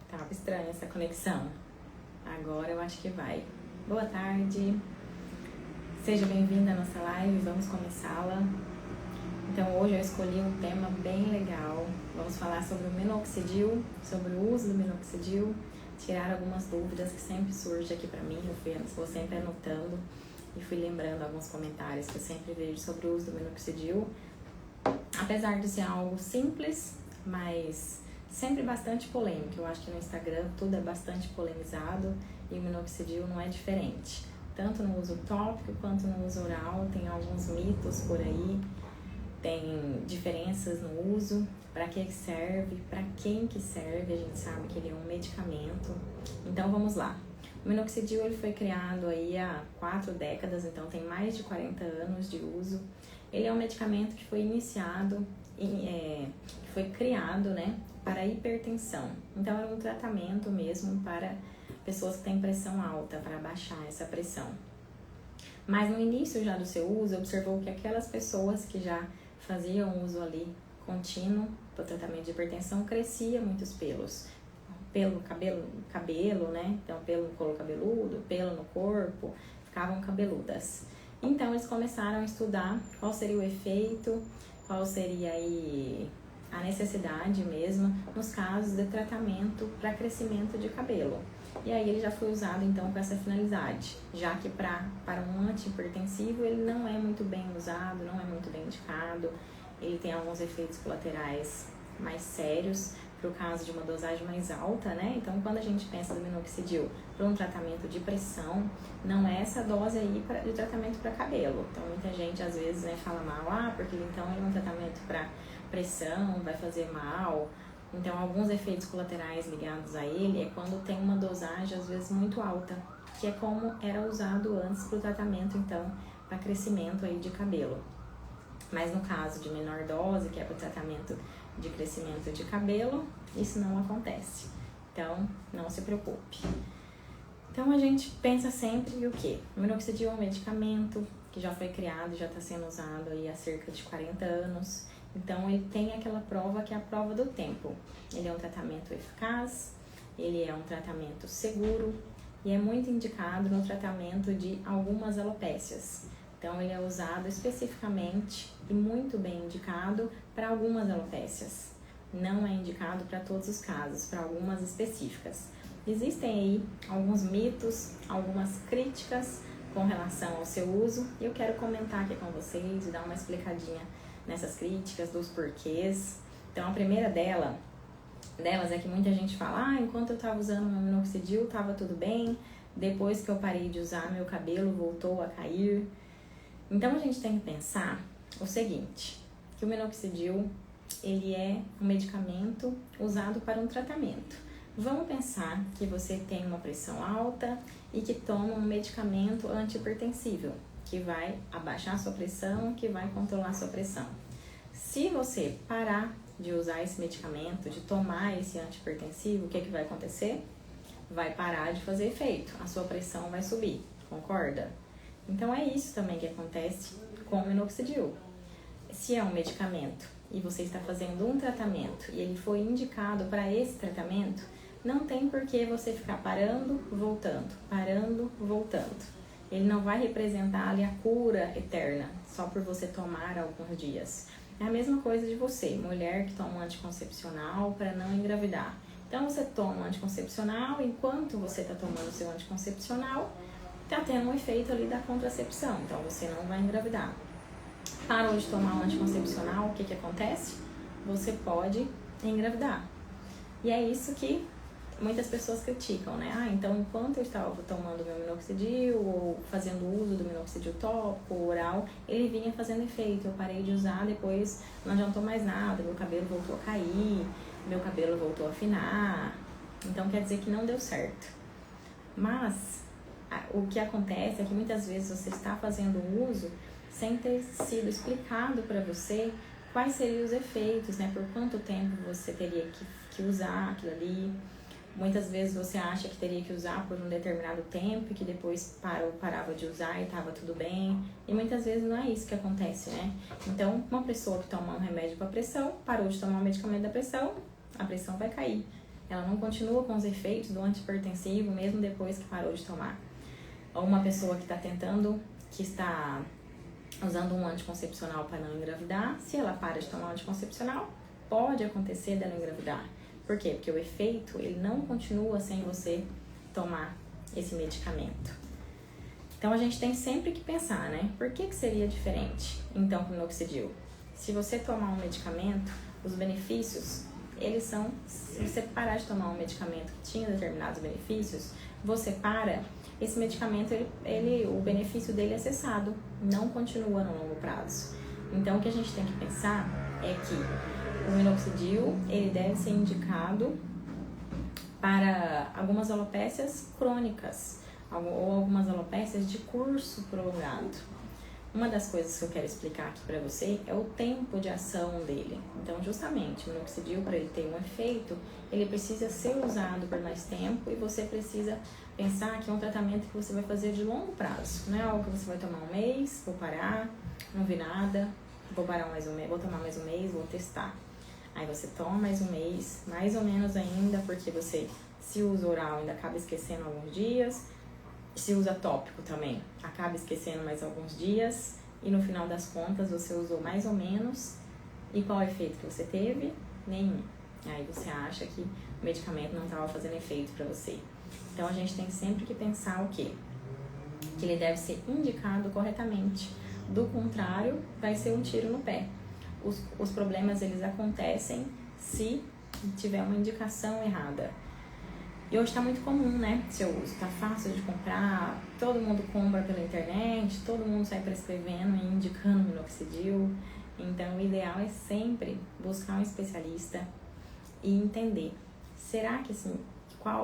Tava estranha essa conexão. Agora eu acho que vai. Boa tarde. Seja bem-vinda à nossa live. Vamos começá-la. Então hoje eu escolhi um tema bem legal. Vamos falar sobre o minoxidil, sobre o uso do minoxidil, tirar algumas dúvidas que sempre surgem aqui pra mim. Vou sempre anotando e fui lembrando alguns comentários que eu sempre vejo sobre o uso do minoxidil. Apesar de ser algo simples, mas sempre bastante polêmico. Eu acho que no Instagram tudo é bastante polemizado e o minoxidil não é diferente. Tanto no uso tópico quanto no uso oral, tem alguns mitos por aí, tem diferenças no uso, para que serve, para quem que serve, a gente sabe que ele é um medicamento. Então vamos lá. O minoxidil ele foi criado aí há 4 décadas, então tem mais de 40 anos de uso. Ele é um medicamento que foi iniciado, que foi criado, né, para hipertensão. Então era um tratamento mesmo para pessoas que têm pressão alta, para baixar essa pressão. Mas no início já do seu uso, observou que aquelas pessoas que já faziam uso ali contínuo para o tratamento de hipertensão, crescia muitos pelos. Pelo cabelo, né? Então pelo no couro cabeludo, pelo no corpo, ficavam cabeludas. Então eles começaram a estudar qual seria o efeito, qual seria aí a necessidade mesmo nos casos de tratamento para crescimento de cabelo. E aí ele já foi usado então com essa finalidade, já que para um antihipertensivo ele não é muito bem usado, não é muito bem indicado, ele tem alguns efeitos colaterais mais sérios para o caso de uma dosagem mais alta, né? Então quando a gente pensa do minoxidil para um tratamento de pressão, não é essa dose aí de tratamento para cabelo. Então muita gente às vezes, né, fala mal, porque então ele é um tratamento para pressão, vai fazer mal. Então alguns efeitos colaterais ligados a ele é quando tem uma dosagem às vezes muito alta, que é como era usado antes para o tratamento então para crescimento aí de cabelo. Mas no caso de menor dose, que é para o tratamento de crescimento de cabelo, isso não acontece. Então, não se preocupe. Então, a gente pensa sempre o quê? O minoxidil é um medicamento que já foi criado, já está sendo usado aí há cerca de 40 anos. Então, ele tem aquela prova que é a prova do tempo. Ele é um tratamento eficaz, ele é um tratamento seguro e é muito indicado no tratamento de algumas alopécias. Então, ele é usado especificamente e muito bem indicado para algumas alopécias. Não é indicado para todos os casos, para algumas específicas. Existem aí alguns mitos, algumas críticas com relação ao seu uso. E eu quero comentar aqui com vocês e dar uma explicadinha nessas críticas, dos porquês. Então, a primeira delas é que muita gente fala, enquanto eu estava usando meu minoxidil, estava tudo bem. Depois que eu parei de usar, meu cabelo voltou a cair. Então, a gente tem que pensar o seguinte, que o minoxidil, ele é um medicamento usado para um tratamento. Vamos pensar que você tem uma pressão alta e que toma um medicamento antihipertensivo, que vai abaixar a sua pressão, que vai controlar a sua pressão. Se você parar de usar esse medicamento, de tomar esse antihipertensivo, o que vai acontecer? Vai parar de fazer efeito, a sua pressão vai subir, concorda? Então é isso também que acontece com o minoxidil. Se é um medicamento e você está fazendo um tratamento e ele foi indicado para esse tratamento, não tem por que você ficar parando, voltando. Ele não vai representar ali a cura eterna, só por você tomar alguns dias. É a mesma coisa de você, mulher que toma um anticoncepcional para não engravidar. Então você toma um anticoncepcional, enquanto você está tomando o seu anticoncepcional, está tendo um efeito ali da contracepção, então você não vai engravidar. Parou de tomar um anticoncepcional, o que acontece? Você pode engravidar. E é isso que muitas pessoas criticam, né? Então enquanto eu estava tomando meu minoxidil ou fazendo uso do minoxidil tópico, oral, ele vinha fazendo efeito. Eu parei de usar, depois não adiantou mais nada, meu cabelo voltou a cair, meu cabelo voltou a afinar. Então quer dizer que não deu certo. Mas o que acontece é que muitas vezes você está fazendo uso sem ter sido explicado para você quais seriam os efeitos, né? Por quanto tempo você teria que usar aquilo ali. Muitas vezes você acha que teria que usar por um determinado tempo e que depois parava de usar e estava tudo bem. E muitas vezes não é isso que acontece, né? Então, uma pessoa que toma um remédio para pressão, parou de tomar o medicamento da pressão, a pressão vai cair. ela não continua com os efeitos do antihipertensivo mesmo depois que parou de tomar. Ou uma pessoa que está usando um anticoncepcional para não engravidar, se ela para de tomar um anticoncepcional, pode acontecer dela engravidar. Por quê? Porque o efeito, ele não continua sem você tomar esse medicamento. Então, a gente tem sempre que pensar, né? Por que seria diferente, então, com o minoxidil? Se você tomar um medicamento, os benefícios, eles são... Se você parar de tomar um medicamento que tinha determinados benefícios, você para... Esse medicamento, o benefício dele é cessado, não continua no longo prazo. Então, o que a gente tem que pensar é que o minoxidil, ele deve ser indicado para algumas alopécias crônicas, ou algumas alopécias de curso prolongado. Uma das coisas que eu quero explicar aqui para você é o tempo de ação dele. Então, justamente, o minoxidil, para ele ter um efeito, ele precisa ser usado por mais tempo e você precisa pensar que é um tratamento que você vai fazer de longo prazo. Não é algo que você vai tomar um mês, vou parar, não vi nada, vou parar mais um mês, vou tomar mais um mês, vou testar. Aí você toma mais um mês, mais ou menos ainda, porque você, se usa oral, ainda acaba esquecendo alguns dias. Se usa tópico também, acaba esquecendo mais alguns dias e no final das contas você usou mais ou menos. E qual é o efeito que você teve? Nenhum. Aí você acha que o medicamento não estava fazendo efeito para você. Então a gente tem sempre que pensar o quê? Que ele deve ser indicado corretamente. Do contrário, vai ser um tiro no pé. Os problemas, eles acontecem se tiver uma indicação errada. E hoje está muito comum, né, seu uso, tá fácil de comprar, todo mundo compra pela internet, todo mundo sai prescrevendo e indicando minoxidil. Então, o ideal é sempre buscar um especialista e entender, será que assim,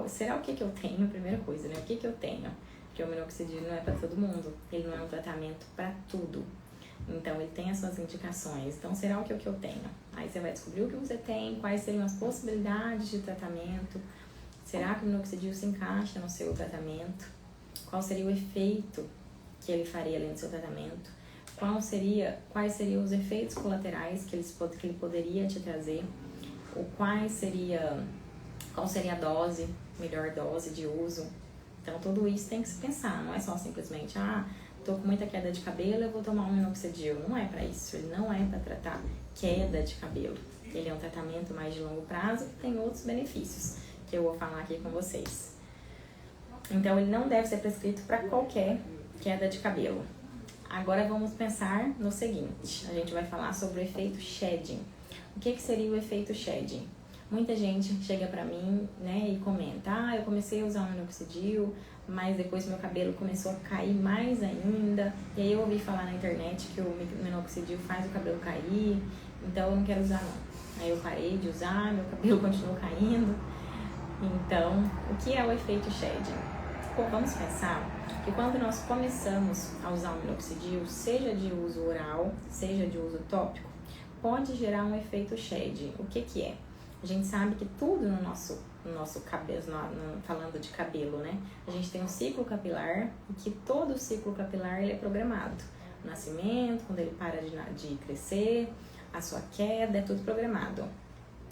será o que eu tenho? Primeira coisa, né, o que eu tenho? Porque o minoxidil não é para todo mundo, ele não é um tratamento para tudo. Então, ele tem as suas indicações. Então, será o que eu tenho? Aí você vai descobrir o que você tem, quais seriam as possibilidades de tratamento. Será que o minoxidil se encaixa no seu tratamento? Qual seria o efeito que ele faria ali no seu tratamento? Quais seriam os efeitos colaterais que ele poderia te trazer? Qual seria a dose, melhor dose de uso? Então, tudo isso tem que se pensar. Não é só simplesmente, tô com muita queda de cabelo, eu vou tomar um minoxidil. Não é para isso. Ele não é para tratar queda de cabelo. Ele é um tratamento mais de longo prazo que tem outros benefícios que eu vou falar aqui com vocês. Então, ele não deve ser prescrito para qualquer queda de cabelo. Agora, vamos pensar no seguinte. A gente vai falar sobre o efeito shedding. O que seria o efeito shedding? Muita gente chega pra mim, né, e comenta, eu comecei a usar o minoxidil, mas depois meu cabelo começou a cair mais ainda. E aí eu ouvi falar na internet que o minoxidil faz o cabelo cair, então eu não quero usar não. Aí eu parei de usar, meu cabelo continuou caindo. Então, o que é o efeito shedding? Vamos pensar que quando nós começamos a usar o minoxidil, seja de uso oral, seja de uso tópico, pode gerar um efeito shedding. O que é? A gente sabe que tudo no nosso cabelo, falando de cabelo, né? A gente tem um ciclo capilar e que todo o ciclo capilar ele é programado. O nascimento, quando ele para de crescer, a sua queda, é tudo programado.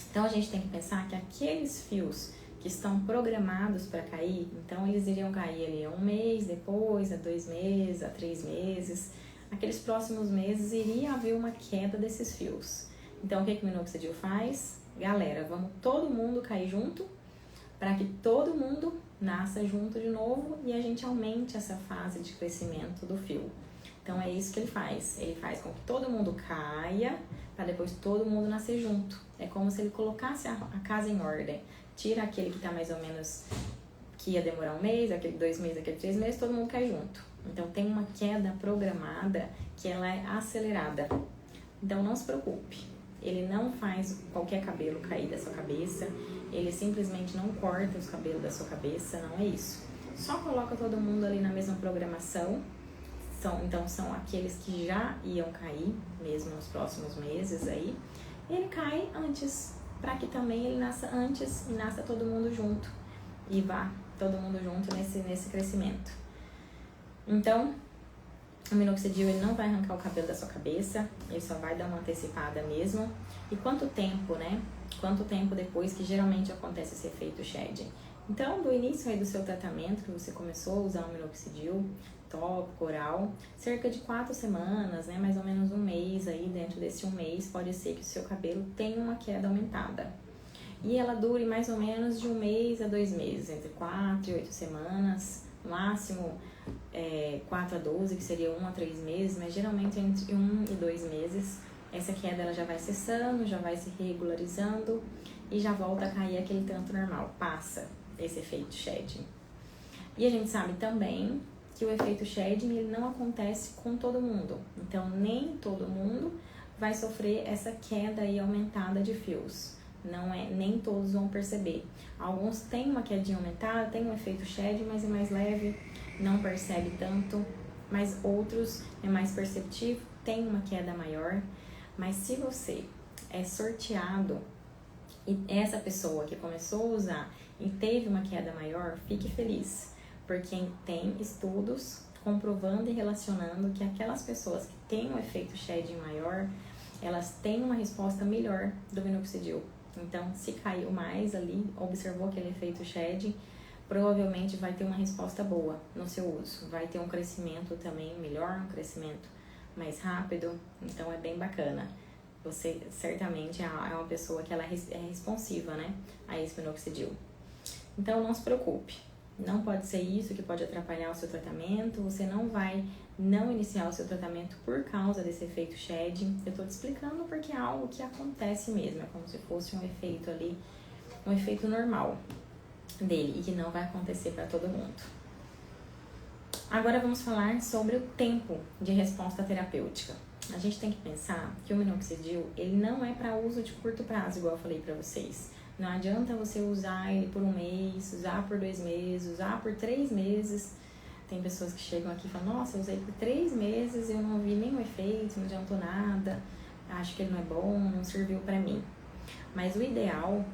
Então, a gente tem que pensar que aqueles fios que estão programados para cair, então eles iriam cair ali a 1 mês, depois a 2 meses, a 3 meses. Aqueles próximos meses iria haver uma queda desses fios. Então, o que o minoxidil faz? Galera, vamos todo mundo cair junto para que todo mundo nasça junto de novo e a gente aumente essa fase de crescimento do fio. Então, é isso que ele faz. Ele faz com que todo mundo caia para depois todo mundo nascer junto. É como se ele colocasse a casa em ordem. Tira aquele que está mais ou menos, que ia demorar 1 mês, aquele 2 meses, aquele 3 meses, todo mundo cai junto. Então, tem uma queda programada que ela é acelerada. Então, não se preocupe. Ele não faz qualquer cabelo cair da sua cabeça. Ele simplesmente não corta os cabelos da sua cabeça, não é isso. Só coloca todo mundo ali na mesma programação. Então, são aqueles que já iam cair, mesmo nos próximos meses aí. Ele cai antes, para que também ele nasça antes e nasça todo mundo junto. E vá todo mundo junto nesse crescimento. Então, O minoxidil ele não vai arrancar o cabelo da sua cabeça, ele só vai dar uma antecipada mesmo. E quanto tempo, né? Quanto tempo depois que geralmente acontece esse efeito shedding? Então, do início aí do seu tratamento, que você começou a usar o minoxidil tópico, oral, cerca de 4 semanas, né? Mais ou menos um mês aí, dentro desse um mês, pode ser que o seu cabelo tenha uma queda aumentada. E ela dure mais ou menos de 1 mês a 2 meses, entre 4 e 8 semanas, no máximo 4 a 12, que seria 1 a 3 meses, mas geralmente entre 1 e 2 meses, essa queda ela já vai cessando, já vai se regularizando e já volta a cair aquele tanto normal, passa esse efeito shedding. E a gente sabe também que o efeito shedding ele não acontece com todo mundo, então nem todo mundo vai sofrer essa queda aí aumentada de fios. Nem todos vão perceber. Alguns têm uma quedinha aumentada, tem um efeito shedding, mas é mais leve, não percebe tanto, mas outros é mais perceptivo, tem uma queda maior. Mas se você é sorteado e essa pessoa que começou a usar e teve uma queda maior, fique feliz, porque tem estudos comprovando e relacionando que aquelas pessoas que têm um efeito shedding maior, elas têm uma resposta melhor do minoxidil. Então, se caiu mais ali, observou aquele efeito shedding, provavelmente vai ter uma resposta boa no seu uso. Vai ter um crescimento também melhor, um crescimento mais rápido, então é bem bacana. Você certamente é uma pessoa que ela é responsiva, né, a esse minoxidil. Então, não se preocupe. Não pode ser isso que pode atrapalhar o seu tratamento. Você não vai não iniciar o seu tratamento por causa desse efeito shedding. Eu tô te explicando porque é algo que acontece mesmo. É como se fosse um efeito ali, um efeito normal dele e que não vai acontecer para todo mundo. Agora vamos falar sobre o tempo de resposta terapêutica. A gente tem que pensar que o minoxidil, ele não é para uso de curto prazo, igual eu falei para vocês. Não adianta você usar ele por 1 mês, usar por 2 meses, usar por 3 meses. Tem pessoas que chegam aqui e falam, nossa, eu usei por 3 meses, eu não vi nenhum efeito, não adiantou nada, acho que ele não é bom, não serviu pra mim. Mas o ideal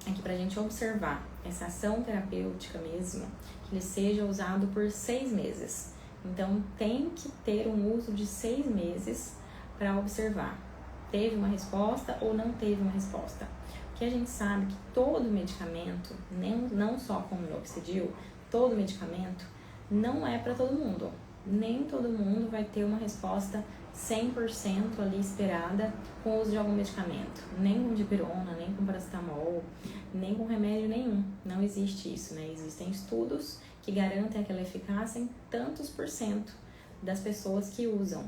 é que pra gente observar essa ação terapêutica mesmo, que ele seja usado por 6 meses. Então tem que ter um uso de 6 meses para observar. Teve uma resposta ou não teve uma resposta? Porque a gente sabe que todo medicamento, não só com o minoxidil, todo medicamento não é para todo mundo. Nem todo mundo vai ter uma resposta 100% ali esperada com o uso de algum medicamento. Nem com dipirona, nem com paracetamol, nem com remédio nenhum. Não existe isso, né? Existem estudos que garantem aquela eficácia em tantos % das pessoas que usam.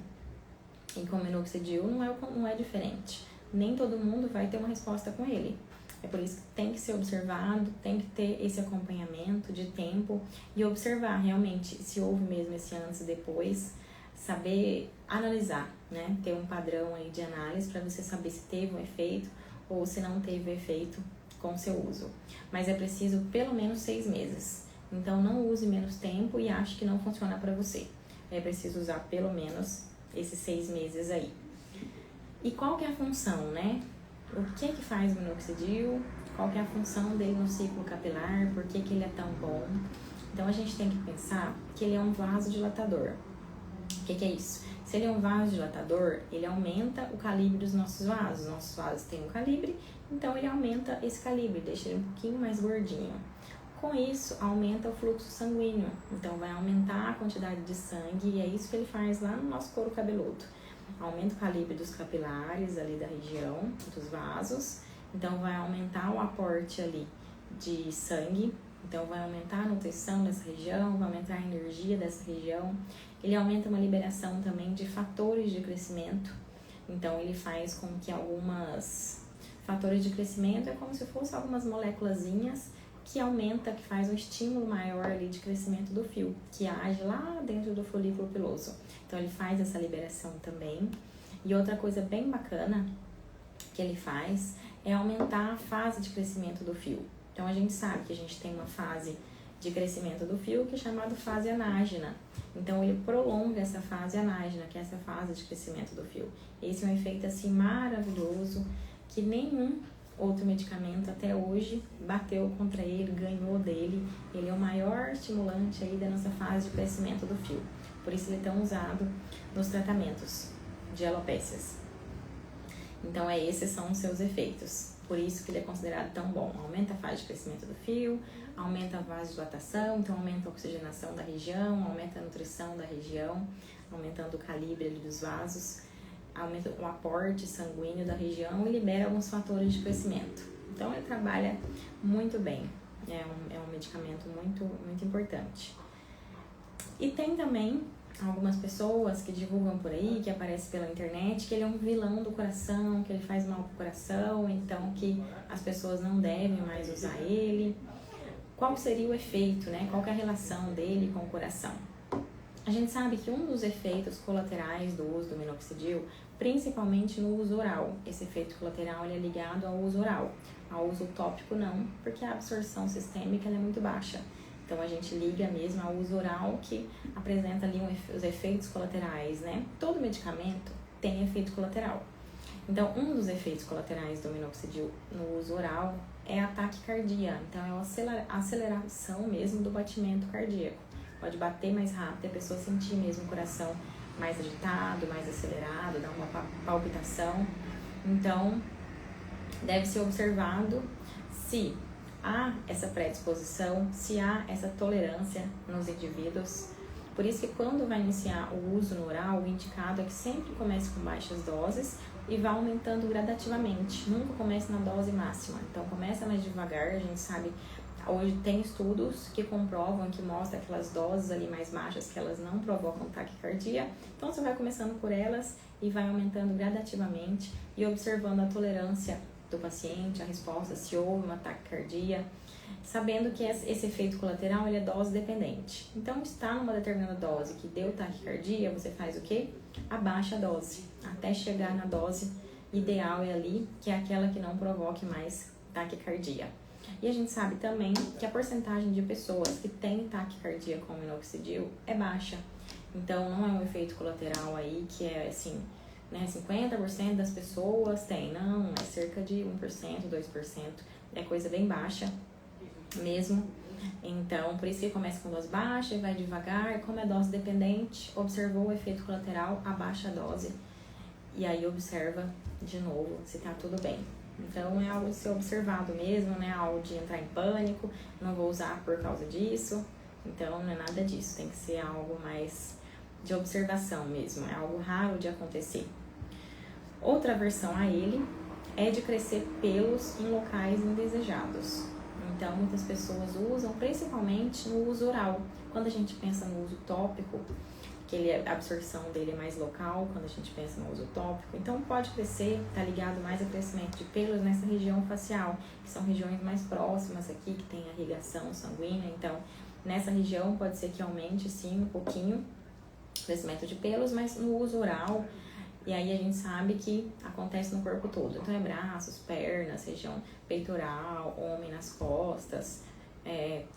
E com o minoxidil não é diferente. Nem todo mundo vai ter uma resposta com ele. É por isso que tem que ser observado, tem que ter esse acompanhamento de tempo e observar realmente se houve mesmo esse antes e depois, saber analisar, né? Ter um padrão aí de análise para você saber se teve um efeito ou se não teve efeito com o seu uso. Mas é preciso pelo menos 6 meses. Então não use menos tempo e ache que não funciona para você. É preciso usar pelo menos esses 6 meses aí. E qual que é a função, né? O que faz o minoxidil? Qual que é a função dele no ciclo capilar? Por que ele é tão bom? Então a gente tem que pensar que ele é um vasodilatador. O que é isso? Se ele é um vasodilatador, ele aumenta o calibre dos nossos vasos. Nossos vasos têm um calibre, então ele aumenta esse calibre, deixa ele um pouquinho mais gordinho. Com isso, aumenta o fluxo sanguíneo, então vai aumentar a quantidade de sangue e é isso que ele faz lá no nosso couro cabeludo. Aumenta o calibre dos capilares ali da região, dos vasos, então vai aumentar o aporte ali de sangue, então vai aumentar a nutrição dessa região, vai aumentar a energia dessa região. Ele aumenta uma liberação também de fatores de crescimento, então ele faz com que fatores de crescimento é como se fossem algumas moléculazinhas que aumenta, que faz um estímulo maior ali de crescimento do fio, que age lá dentro do folículo piloso. Então ele faz essa liberação também. E outra coisa bem bacana que ele faz é aumentar a fase de crescimento do fio. Então a gente sabe que a gente tem uma fase de crescimento do fio que é chamada fase anágena. Então ele prolonga essa fase anágena, que é essa fase de crescimento do fio. Esse é um efeito assim maravilhoso que nenhum outro medicamento até hoje bateu contra ele, ganhou dele. Ele é o maior estimulante aí da nossa fase de crescimento do fio. Por isso ele é tão usado nos tratamentos de alopécias. Então, esses são os seus efeitos. Por isso que ele é considerado tão bom. Aumenta a fase de crescimento do fio, aumenta a vasodilatação, então aumenta a oxigenação da região, aumenta a nutrição da região, aumentando o calibre dos vasos, aumenta o aporte sanguíneo da região e libera alguns fatores de crescimento. Então, ele trabalha muito bem. É um medicamento muito, muito importante. E tem também algumas pessoas que divulgam por aí, que aparece pela internet, que ele é um vilão do coração, que ele faz mal pro coração, então que as pessoas não devem mais usar ele. Qual seria o efeito, né? Qual que é a relação dele com o coração? A gente sabe que um dos efeitos colaterais do uso do minoxidil, principalmente no uso oral, esse efeito colateral ele é ligado ao uso oral, ao uso tópico não, porque a absorção sistêmica ela é muito baixa. Então, a gente liga mesmo ao uso oral que apresenta ali os efeitos colaterais, né? Todo medicamento tem efeito colateral. Então, um dos efeitos colaterais do minoxidil no uso oral é a taquicardia. Então, é a aceleração mesmo do batimento cardíaco. Pode bater mais rápido e a pessoa sentir mesmo o coração mais agitado, mais acelerado, dar uma palpitação. Então, deve ser observado se há essa predisposição, se há essa tolerância nos indivíduos. Por isso que quando vai iniciar o uso no oral, o indicado é que sempre comece com baixas doses e vá aumentando gradativamente. Nunca comece na dose máxima. Então começa mais devagar, a gente sabe, hoje tem estudos que comprovam, que mostram aquelas doses ali mais baixas, que elas não provocam taquicardia. Então você vai começando por elas e vai aumentando gradativamente e observando a tolerância do paciente, a resposta, se houve uma taquicardia, sabendo que esse efeito colateral ele é dose dependente. Então, está numa determinada dose que deu taquicardia, você faz o quê? Abaixa a dose, até chegar na dose ideal ali, que é aquela que não provoque mais taquicardia. E a gente sabe também que a porcentagem de pessoas que tem taquicardia com minoxidil é baixa. Então, não é um efeito colateral aí que é assim, né, 50% das pessoas tem, não, é cerca de 1%, 2%, é coisa bem baixa mesmo. Então, por isso que começa com dose baixa e vai devagar, como é dose dependente, observou o efeito colateral, abaixa a dose e aí observa de novo se tá tudo bem. Então, é algo de ser observado mesmo, né, algo de entrar em pânico, não vou usar por causa disso, então não é nada disso, tem que ser algo mais de observação mesmo, é algo raro de acontecer. Outra versão a ele é de crescer pelos em locais indesejados. Então, muitas pessoas usam, principalmente no uso oral. Quando a gente pensa no uso tópico, que a absorção dele é mais local, quando a gente pensa no uso tópico. Então, pode crescer, tá ligado mais ao crescimento de pelos nessa região facial, que são regiões mais próximas aqui, que tem irrigação sanguínea. Então, nessa região pode ser que aumente, sim, um pouquinho o crescimento de pelos, mas no uso oral, e aí a gente sabe que acontece no corpo todo. Então, é braços, pernas, região peitoral, homem nas costas,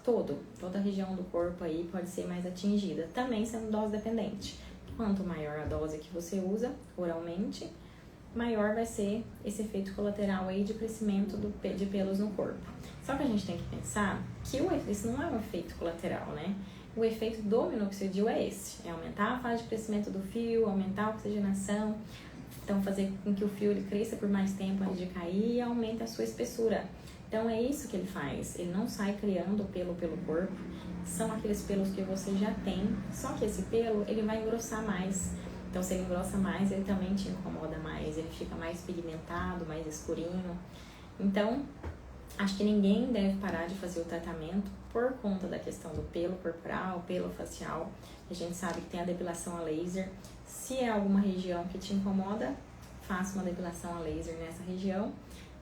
toda a região do corpo aí pode ser mais atingida, também sendo dose dependente. Quanto maior a dose que você usa oralmente, maior vai ser esse efeito colateral aí de crescimento de pelos no corpo. Só que a gente tem que pensar que isso não é um efeito colateral, né? O efeito do minoxidil é esse, é aumentar a fase de crescimento do fio, aumentar a oxigenação, então fazer com que o fio ele cresça por mais tempo antes de cair e aumente a sua espessura. Então é isso que ele faz, ele não sai criando pelo corpo, são aqueles pelos que você já tem, só que esse pelo ele vai engrossar mais. Então se ele engrossa mais, ele também te incomoda mais, ele fica mais pigmentado, mais escurinho. Então, acho que ninguém deve parar de fazer o tratamento por conta da questão do pelo corporal, pelo facial. A gente sabe que tem a depilação a laser. Se é alguma região que te incomoda, faça uma depilação a laser nessa região.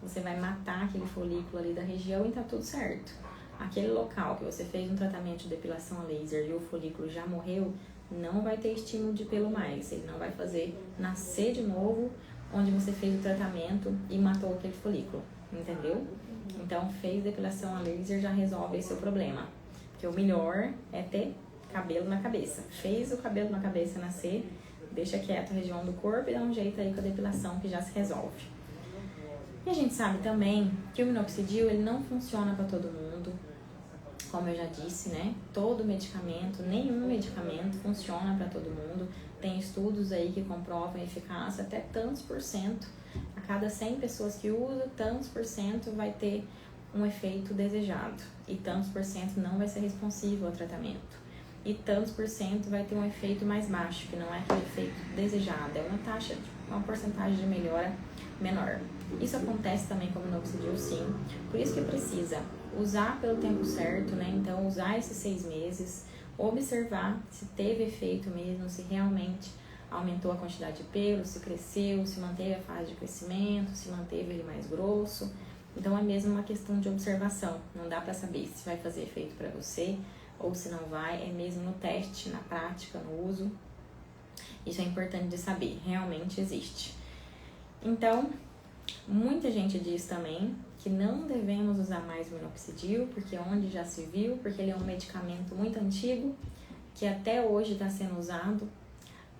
Você vai matar aquele folículo ali da região e tá tudo certo. Aquele local que você fez um tratamento de depilação a laser e o folículo já morreu, não vai ter estímulo de pelo mais. Ele não vai fazer nascer de novo onde você fez o tratamento e matou aquele folículo, entendeu? Então, fez depilação a laser, já resolve esse seu problema. Porque o melhor é ter cabelo na cabeça. Fez o cabelo na cabeça nascer, deixa quieto a região do corpo e dá um jeito aí com a depilação que já se resolve. E a gente sabe também que o minoxidil ele não funciona para todo mundo. como eu já disse, né? Todo medicamento, nenhum medicamento funciona para todo mundo. Tem estudos aí que comprovam eficácia até tantos por cento. A cada 100 pessoas que usam, tantos por cento vai ter um efeito desejado. E tantos por cento não vai ser responsivo ao tratamento. E tantos por cento vai ter um efeito mais baixo, que não é aquele efeito desejado. É uma porcentagem de melhora menor. Isso acontece também com o minoxidil, sim. Por isso que precisa usar pelo tempo certo, né? Então, usar esses 6 meses, observar se teve efeito mesmo, se realmente aumentou a quantidade de pelo, se cresceu, se manteve a fase de crescimento, se manteve ele mais grosso. Então, é mesmo uma questão de observação. Não dá para saber se vai fazer efeito para você ou se não vai. É mesmo no teste, na prática, no uso. Isso é importante de saber. Realmente existe. Então, muita gente diz também que não devemos usar mais o minoxidil, porque onde já se viu, porque ele é um medicamento muito antigo, que até hoje está sendo usado.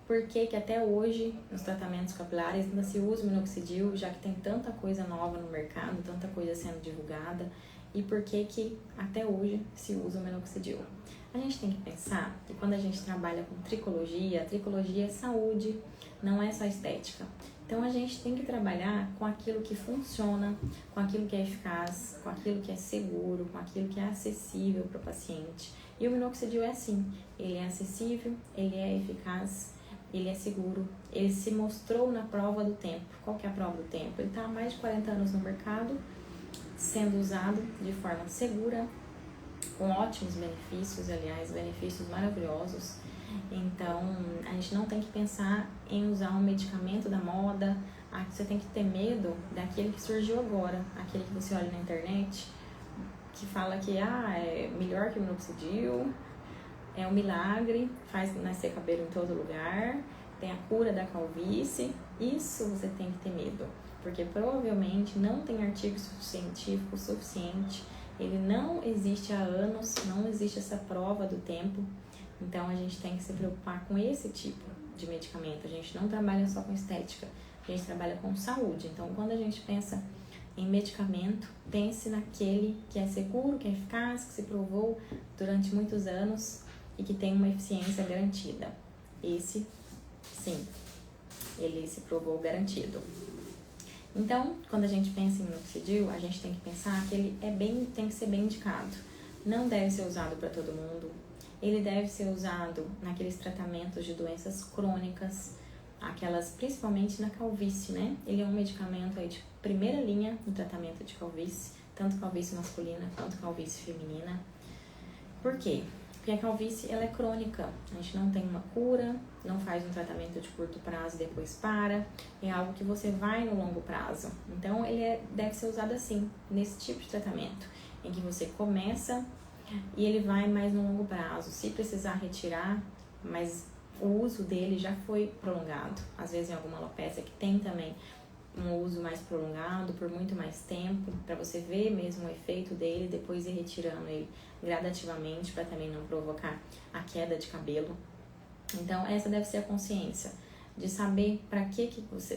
Por que até hoje, nos tratamentos capilares, ainda se usa o minoxidil, já que tem tanta coisa nova no mercado, tanta coisa sendo divulgada, e por que até hoje se usa o minoxidil? A gente tem que pensar que quando a gente trabalha com tricologia, a tricologia é saúde, não é só estética. Então, a gente tem que trabalhar com aquilo que funciona, com aquilo que é eficaz, com aquilo que é seguro, com aquilo que é acessível para o paciente. E o minoxidil é assim, ele é acessível, ele é eficaz, ele é seguro, ele se mostrou na prova do tempo. Qual que é a prova do tempo? Ele está há mais de 40 anos no mercado, sendo usado de forma segura, com ótimos benefícios, aliás, benefícios maravilhosos. Então, a gente não tem que pensar em usar um medicamento da moda. Você tem que ter medo daquele que surgiu agora, aquele que você olha na internet, que fala que é melhor que o minoxidil, é um milagre, faz nascer cabelo em todo lugar, tem a cura da calvície. Isso você tem que ter medo, porque provavelmente não tem artigo científico suficiente, ele não existe há anos, não existe essa prova do tempo. Então, a gente tem que se preocupar com esse tipo de medicamento. A gente não trabalha só com estética, a gente trabalha com saúde. Então, quando a gente pensa em medicamento, pense naquele que é seguro, que é eficaz, que se provou durante muitos anos e que tem uma eficiência garantida. Esse, sim, ele se provou garantido. Então, quando a gente pensa em minoxidil, a gente tem que pensar que ele tem que ser bem indicado. Não deve ser usado para todo mundo. Ele deve ser usado naqueles tratamentos de doenças crônicas, aquelas principalmente na calvície, né? Ele é um medicamento aí de primeira linha no tratamento de calvície, tanto calvície masculina quanto calvície feminina. Por quê? Porque a calvície, ela é crônica, a gente não tem uma cura, não faz um tratamento de curto prazo e depois para, é algo que você vai no longo prazo. Então, deve ser usado assim, nesse tipo de tratamento, em que você começa e ele vai mais no longo prazo. Se precisar retirar, mas o uso dele já foi prolongado. Às vezes em alguma alopecia que tem também um uso mais prolongado, por muito mais tempo, para você ver mesmo o efeito dele, depois ir retirando ele gradativamente, para também não provocar a queda de cabelo. Então, essa deve ser a consciência de saber para que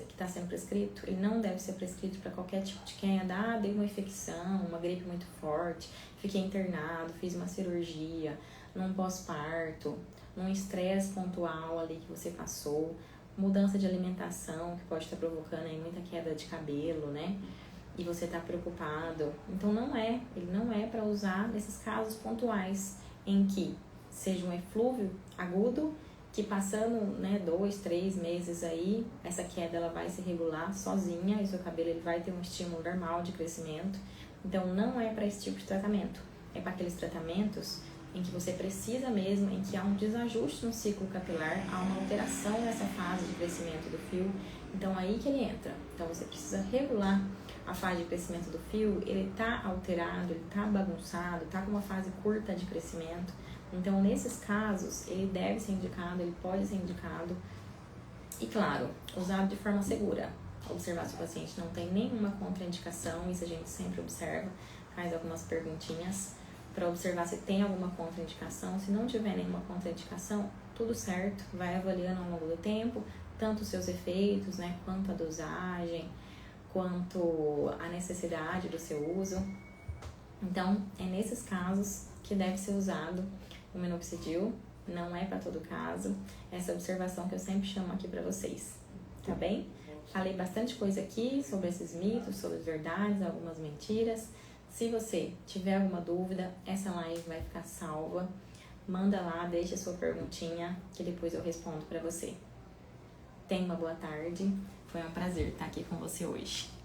está sendo prescrito. Ele não deve ser prescrito para qualquer tipo de queda. Dei uma infecção, uma gripe muito forte, fiquei internado, fiz uma cirurgia, num pós-parto, num estresse pontual ali que você passou, mudança de alimentação que pode estar provocando aí muita queda de cabelo, né? E você está preocupado. Então, ele não é para usar nesses casos pontuais em que seja um eflúvio agudo, que passando, né, 2, 3 meses aí, essa queda ela vai se regular sozinha e seu cabelo ele vai ter um estímulo normal de crescimento. Então, não é para esse tipo de tratamento. É para aqueles tratamentos em que você precisa mesmo, em que há um desajuste no ciclo capilar, há uma alteração nessa fase de crescimento do fio. Então, aí que ele entra. Então, você precisa regular a fase de crescimento do fio, ele está alterado, ele está bagunçado, está com uma fase curta de crescimento. Então, nesses casos, ele deve ser indicado, ele pode ser indicado. E, claro, usado de forma segura. Observar se o paciente não tem nenhuma contraindicação, isso a gente sempre observa, faz algumas perguntinhas para observar se tem alguma contraindicação. Se não tiver nenhuma contraindicação, tudo certo, vai avaliando ao longo do tempo, tanto os seus efeitos, né, quanto a dosagem, quanto a necessidade do seu uso. Então, é nesses casos que deve ser usado o minoxidil, não é para todo caso. Essa observação que eu sempre chamo aqui para vocês, tá bem? Falei bastante coisa aqui sobre esses mitos, sobre as verdades, algumas mentiras. Se você tiver alguma dúvida, essa live vai ficar salva. Manda lá, deixa a sua perguntinha, que depois eu respondo para você. Tenha uma boa tarde. Foi um prazer estar aqui com você hoje.